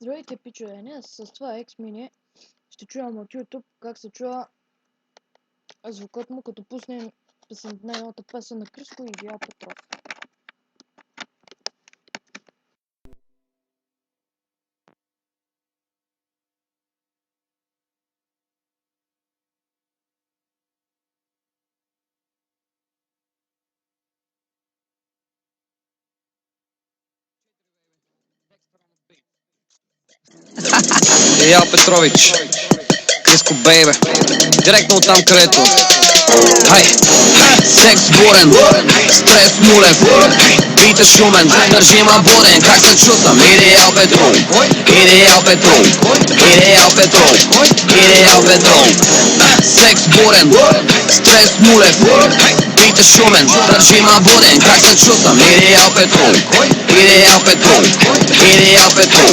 Здравейте, пичове! Днес с това X-Mini ще чуем от YouTube как се чува звукът му, като пуснем новата песен на Криско и Илия Петров. Илия Петрович, Криско бейбе, директно оттам където. Хай, секс бурен, стрес нулев, битът шумен, държима буден, как се чувствам? Илия Петров, Илия Петров, Илия Петров, Илия Петров. Секс бурен, стрес нулев, битът шумен, държима буден, как се чувствам? Илия Петров, Илия Петров, Илия Петров,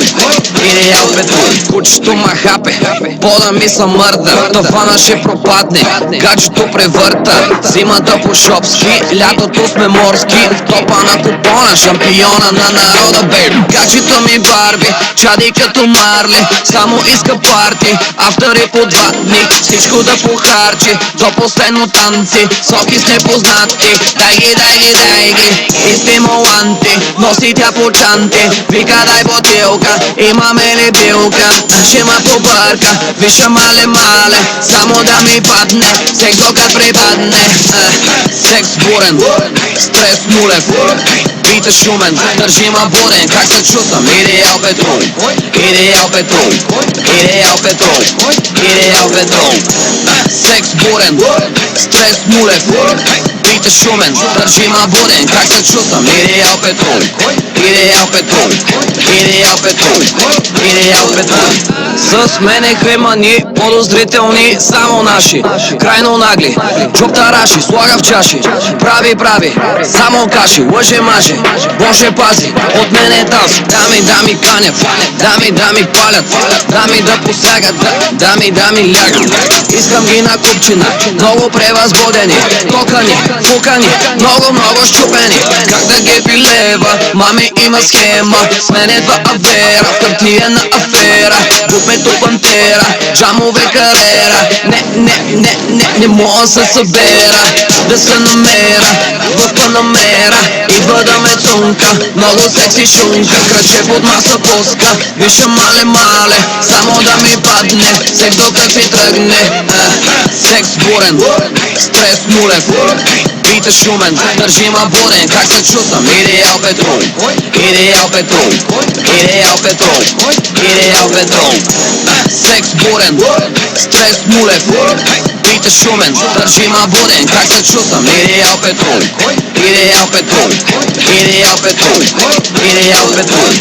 Илия Петров. Кучето ма хапе, пода ми са мърда, тавана ще пропадне, гаджето превърта. Зимата по шопски, лятото сме морски, топа на купона, шампиона на народа, бейб. Гаджето ми Барби, чади като Марли, само иска парти, автори по 2 дни, всичко да похарчи, до последно танци, соки с непознати, дай ги, и стимуланти, носи тя по чанти, вика дай бутилка, имаме ли билка, ще ма побърка, виша мале, само да ми падне, секс докато припадне. Секс бурен, стрес нулев, битът шумен, държима буден, как се чувствам? Илия Петров, Илия Петров, Илия Петров, Илия Петров. Секс бурен, стрес нулев, битът шумен, държима буден, как се чувствам? Илия Петров, Илия Петров, Илия Петров, Илия Петров. С мене хаймани, подозрителни, само наши, крайно нагли, чуптараши, слага в чаши, прави, само каши, лъже-маже, Боже пази, от мене тази. Дами канят, дами палят, дами да посягат, дами лягат. Искам ги на купчина, много превъзбудени, кокани, фукани, много щупени. Как да ги билева, мами има схема, с мен едва афера, в хартиена афера, букмето пантера, джамове карера. Не мога се събера, да се намера в панамера, идва да ме тунка, много секси шунка, кръче под маса пуска, виша мале, само да ми падне, секс докато ми тръгне. Секс бурен, стрес нулев, битът шумен, държима буден, как се чувствам? Илия Петров, Илия Петров, Илия Петров, Илия Петров. Секс бурен, стрес нулев, битът шумен, държима буден, как се чувствам? Илия Петров, Илия Петров, Илия Петров, Илия Петров,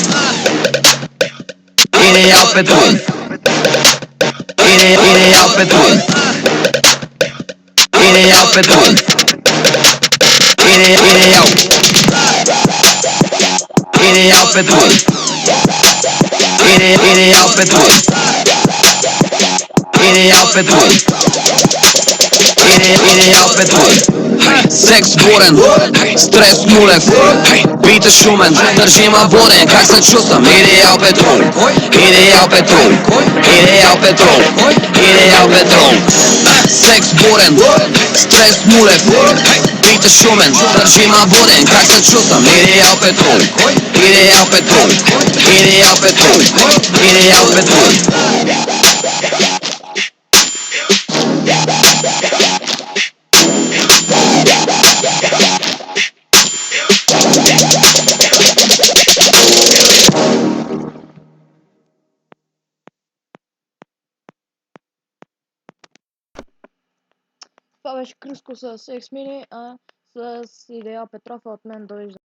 Илия Петров, Илия Петров, Илия Петров, Илия Петров, Илия Петров, Илия Петров, Илия Петров. Секс бурен, стрес нулев, битът шумен, държима буден, как се чувствам? Илия Петров, Илия Петров, Илия Петров, Илия Петров. Секс бурен, стрес нулев, битът шумен, държима буден, как се чувствам? Илия Петров, Илия Петров, Илия Петров, Илия Петров. Това беше Криско с X-Mini, с Илия Петров от мен. Довиждане.